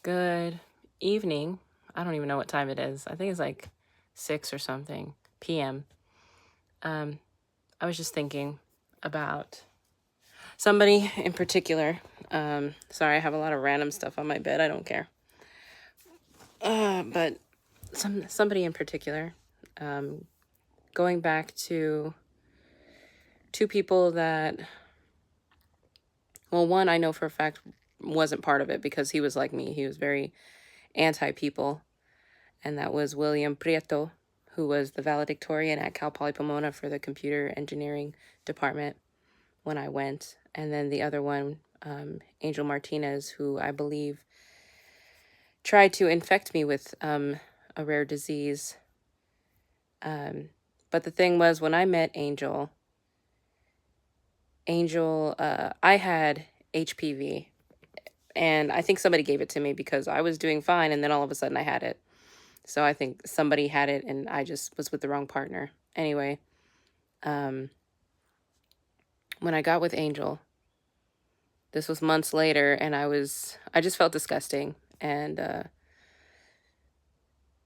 Good evening. I don't even know what time it is. I think it's like 6 or something p.m. Um, I was just thinking about somebody in particular. Sorry, I have a lot of random stuff on my bed. I don't care. But somebody in particular. Um, Going back to two people that, well, one I know for a fact wasn't part of it because he was like me. He was very anti-people. And that was William Prieto, who was the valedictorian at Cal Poly Pomona for the computer engineering department when I went. And then the other one, Angel Martinez, who I believe tried to infect me with a rare disease. But the thing was, when I met Angel, I had HPV. And I think somebody gave it to me because I was doing fine, and then all of a sudden I had it. So I think somebody had it, and I just was with the wrong partner. Anyway, when I got with Angel, this was months later, and I just felt disgusting. And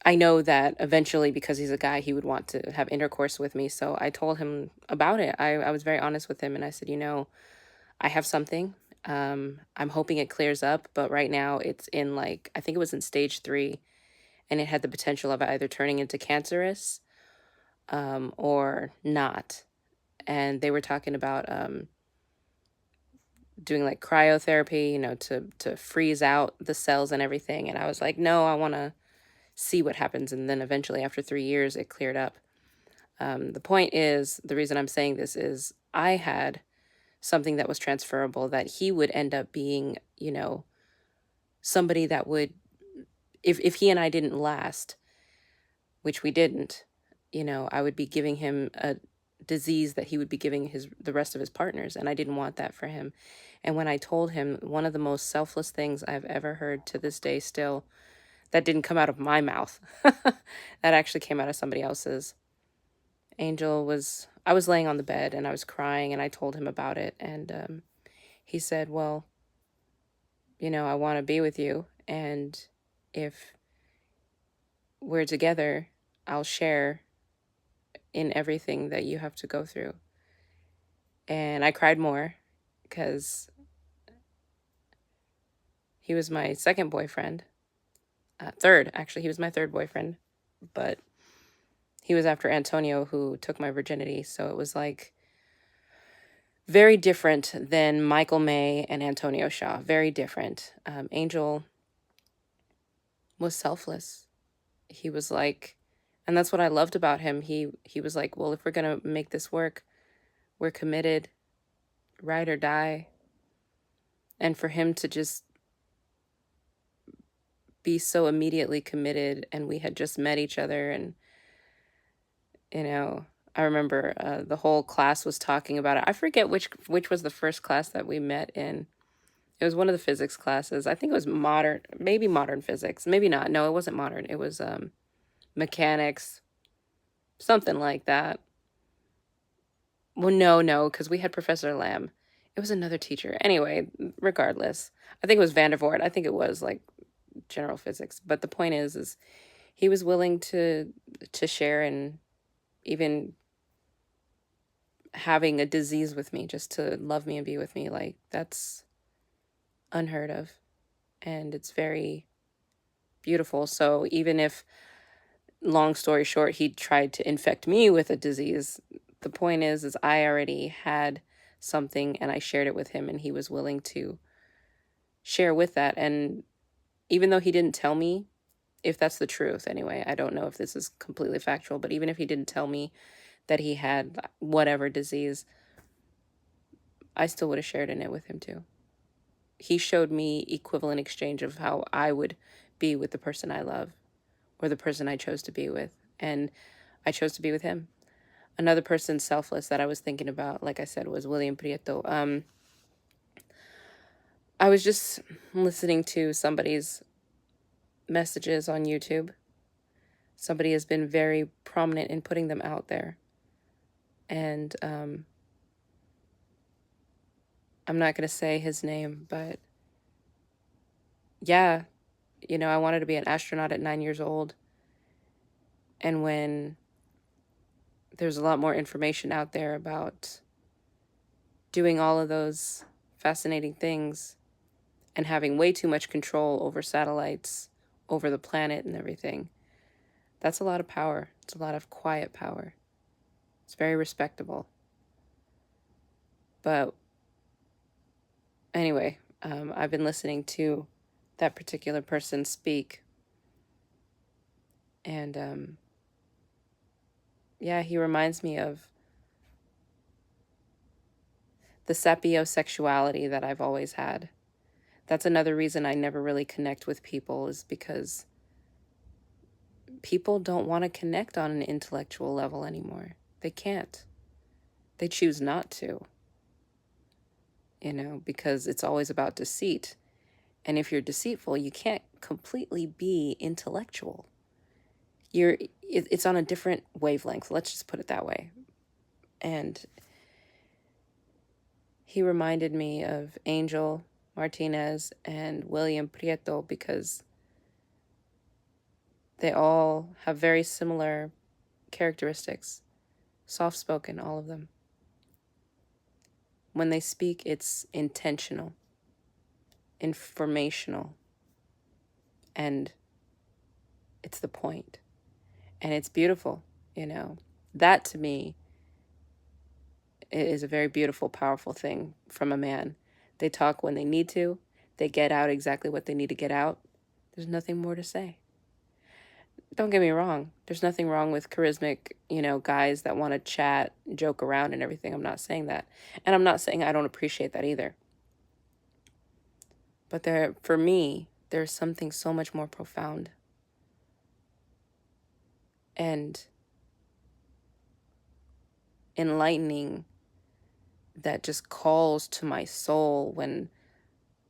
I know that eventually, because he's a guy, he would want to have intercourse with me. So I told him about it. I was very honest with him, and I said, I have something. I'm hoping it clears up, but right now it's in I think it was in stage 3, and it had the potential of either turning into cancerous or not. And they were talking about doing cryotherapy, to freeze out the cells and everything. And I was like, no, I want to see what happens. And then eventually, after 3 years, it cleared up. The point is, the reason I'm saying this is I had something that was transferable that he would end up being, somebody that would, if he and I didn't last, which we didn't, I would be giving him a disease that he would be giving the rest of his partners, and I didn't want that for him. And when I told him, one of the most selfless things I've ever heard to this day still, that didn't come out of my mouth, that actually came out of somebody else's. I was laying on the bed and I was crying, and I told him about it, and he said, well, I want to be with you, and if we're together, I'll share in everything that you have to go through. And I cried more because he was my second boyfriend. Third, actually, he was my third boyfriend, but he was after Antonio, who took my virginity. So it was very different than Michael May and Antonio Shaw. Very different. Angel was selfless. He was and that's what I loved about him. He was like, well, if we're going to make this work, we're committed, ride or die. And for him to just be so immediately committed, and we had just met each other, and I remember the whole class was talking about it. I forget which was the first class that we met in. It was one of the physics classes. I think it was maybe modern physics, maybe not. No, it wasn't modern. It was mechanics, something like that. Well, no, because we had Professor Lamb. It was another teacher. Anyway, regardless, I think it was Vandervoort. I think it was general physics. But the point is he was willing to share, and even having a disease with me just to love me and be with me. That's unheard of, and it's very beautiful. So even if, long story short, he tried to infect me with a disease, the point is I already had something, and I shared it with him, and he was willing to share with that. And even though he didn't tell me, if that's the truth anyway, I don't know if this is completely factual, but even if he didn't tell me that he had whatever disease, I still would have shared in it with him too. He showed me equivalent exchange of how I would be with the person I love, or the person I chose to be with. And I chose to be with him. Another person selfless that I was thinking about, like I said, was William Prieto. I was just listening to somebody's messages on YouTube. Somebody has been very prominent in putting them out there. And I'm not going to say his name, but yeah, I wanted to be an astronaut at 9 years old. And when there's a lot more information out there about doing all of those fascinating things and having way too much control over satellites, over the planet and everything, that's a lot of power. It's a lot of quiet power. It's very respectable. But anyway, I've been listening to that particular person speak. And yeah, he reminds me of the sapiosexuality that I've always had. That's another reason I never really connect with people, is because people don't want to connect on an intellectual level anymore. They can't. They choose not to, because it's always about deceit. And if you're deceitful, you can't completely be intellectual. It's on a different wavelength. Let's just put it that way. And he reminded me of Angel Martinez and William Prieto, because they all have very similar characteristics. Soft-spoken, all of them. When they speak, it's intentional, informational, and it's the point. And it's beautiful, That, to me, is a very beautiful, powerful thing from a man. They talk when they need to. They get out exactly what they need to get out. There's nothing more to say. Don't get me wrong. There's nothing wrong with charismatic, guys that want to chat, joke around and everything. I'm not saying that. And I'm not saying I don't appreciate that either. But for me, there's something so much more profound and enlightening that just calls to my soul when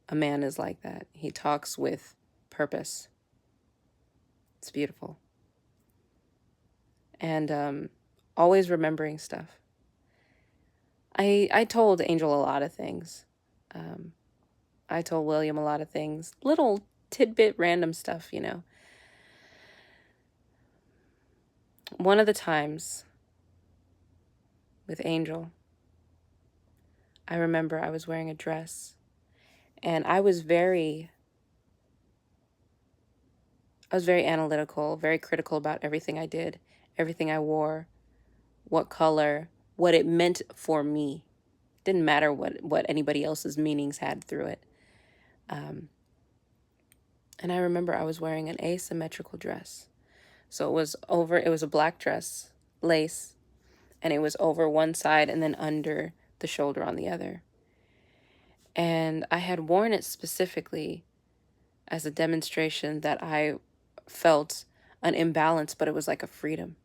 a man is like that. He talks with purpose. It's beautiful. And always remembering stuff. I told Angel a lot of things. I told William a lot of things. Little tidbit random stuff, One of the times with Angel, I remember I was wearing a dress, and I was very analytical, very critical about everything I did, everything I wore, what color, what it meant for me. Didn't matter what anybody else's meanings had through it. And I remember I was wearing an asymmetrical dress. So it was a black dress, lace, and it was over one side and then under the shoulder on the other. And I had worn it specifically as a demonstration that I felt an imbalance, but it was like a freedom,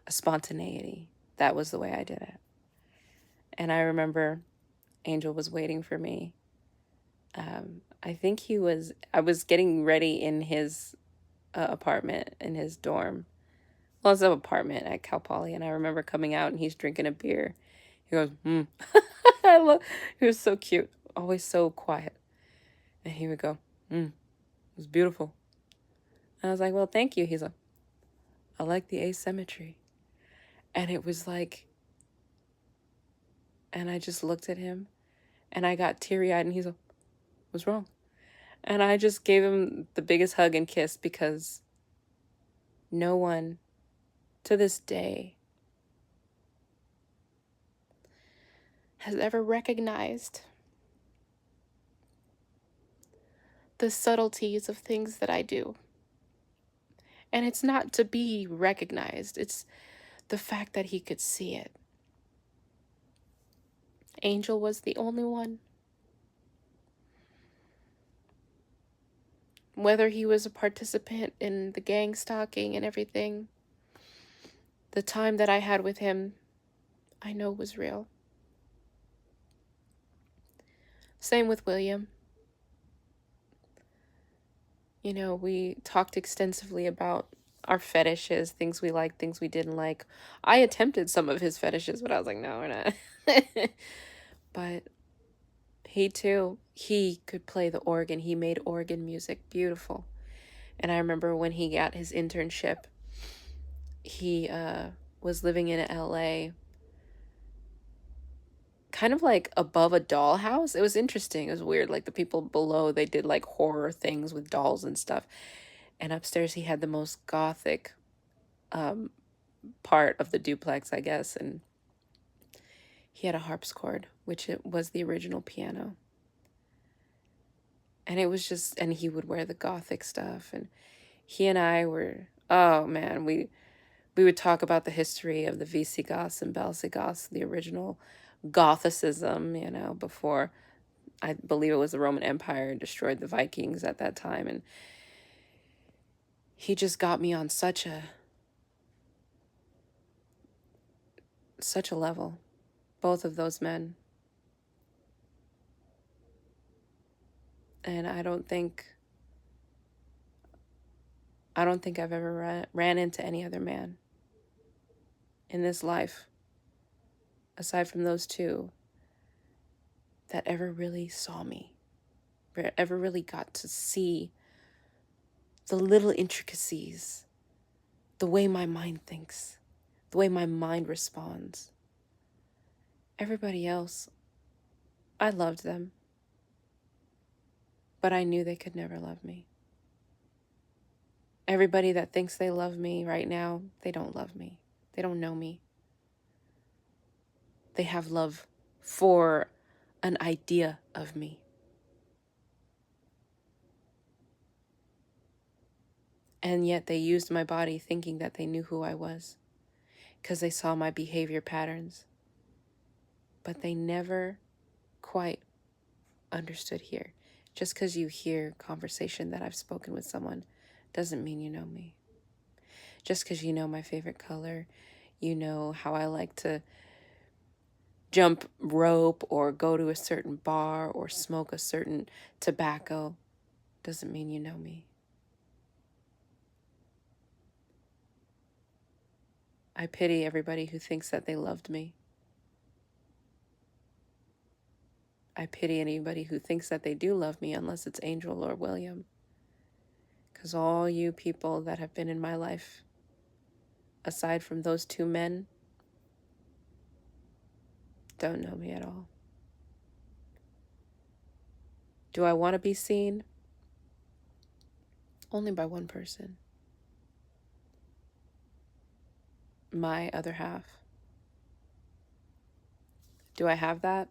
a spontaneity. That was the way I did it. And I remember Angel was waiting for me. I was getting ready in his apartment, in his dorm. Well, it's an apartment at Cal Poly, and I remember coming out and he's drinking a beer. He goes, He was so cute, always so quiet. And he would go, it was beautiful. And I was like, well, thank you. He's like, I like the asymmetry. And it was like, and I just looked at him and I got teary-eyed, and he's like, what's wrong? And I just gave him the biggest hug and kiss, because no one to this day has ever recognized the subtleties of things that I do. And it's not to be recognized. It's the fact that he could see it. Angel was the only one. Whether he was a participant in the gang stalking and everything, the time that I had with him, I know was real. Same with William. We talked extensively about our fetishes, things we liked, things we didn't like. I attempted some of his fetishes, but I was like, no, we're not. But he too, he could play the organ. He made organ music beautiful. And I remember when he got his internship, he was living in LA, kind of like above a dollhouse. It was interesting. It was weird. Like the people below, they did like horror things with dolls and stuff. And upstairs, he had the most gothic um, part of the duplex, I guess. And he had a harpsichord, which it was the original piano. And it was just, and he would wear the gothic stuff. And he and I were, oh man, we would talk about the history of the Visigoths and Belsigoths, the original Gothicism, you know, before I believe it was the Roman Empire destroyed the Vikings at that time. And he just got me on such a level, both of those men. And I don't think I've ever ran into any other man in this life, aside from those two, that ever really saw me, ever really got to see the little intricacies, the way my mind thinks, the way my mind responds. Everybody else, I loved them, but I knew they could never love me. Everybody that thinks they love me right now, they don't love me. They don't know me. They have love for an idea of me. And yet they used my body thinking that they knew who I was because they saw my behavior patterns. But they never quite understood here. Just because you hear conversation that I've spoken with someone doesn't mean you know me. Just because you know my favorite color, you know how I like to jump rope or go to a certain bar or smoke a certain tobacco, doesn't mean you know me. I pity everybody who thinks that they loved me. I pity anybody who thinks that they do love me, unless it's Angel or William. Because all you people that have been in my life, aside from those two men, don't know me at all. Do I want to be seen? Only by one person. My other half. Do I have that?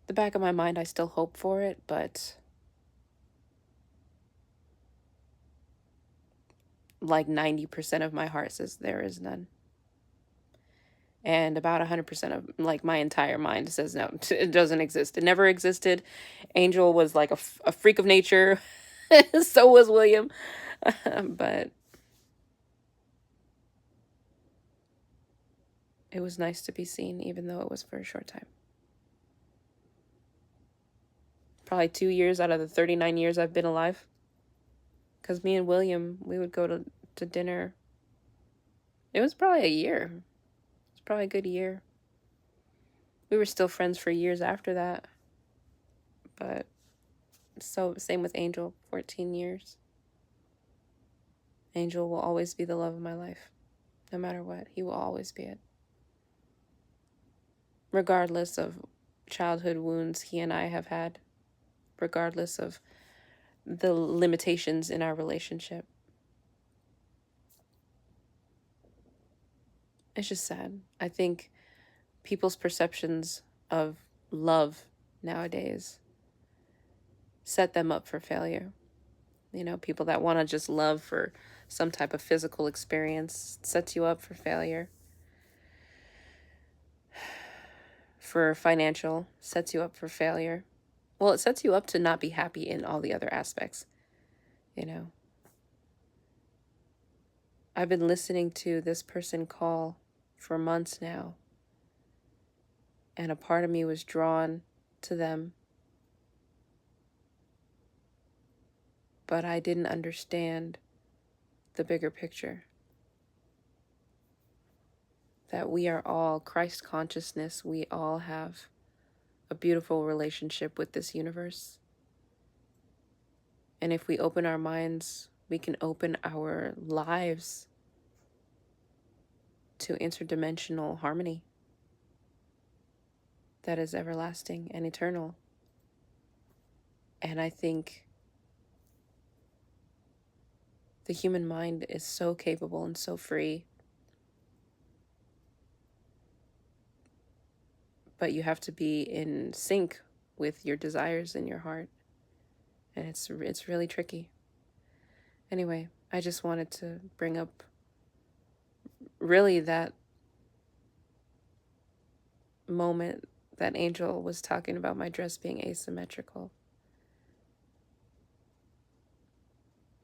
The back of my mind, I still hope for it, but like 90% of my heart says there is none. And about 100% of like my entire mind says no, it doesn't exist. It never existed. Angel was like a freak of nature. So was William. But it was nice to be seen, even though it was for a short time. Probably 2 years out of the 39 years I've been alive. Because me and William, we would go to dinner. It was probably a year. It was probably a good year. We were still friends for years after that. But so same with Angel, 14 years. Angel will always be the love of my life. No matter what, he will always be it. Regardless of childhood wounds he and I have had. Regardless of the limitations in our relationship. It's just sad. I think people's perceptions of love nowadays set them up for failure. You know, people that want to just love for some type of physical experience sets you up for failure. For financial, sets you up for failure. Well, it sets you up to not be happy in all the other aspects, you know. I've been listening to this person call for months now, and a part of me was drawn to them, but I didn't understand the bigger picture. That we are all Christ consciousness. We all have a beautiful relationship with this universe. And if we open our minds, we can open our lives to interdimensional harmony that is everlasting and eternal. And I think the human mind is so capable and so free. But you have to be in sync with your desires in your heart. And it's really tricky. Anyway, I just wanted to bring up really that moment that Angel was talking about my dress being asymmetrical.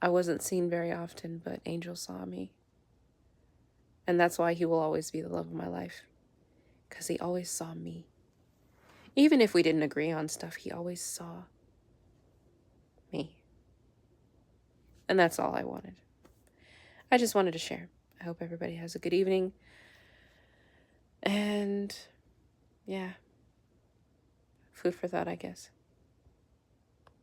I wasn't seen very often, but Angel saw me. And that's why he will always be the love of my life. Because he always saw me. Even if we didn't agree on stuff, he always saw me. And that's all I wanted. I just wanted to share. I hope everybody has a good evening. And yeah, food for thought, I guess.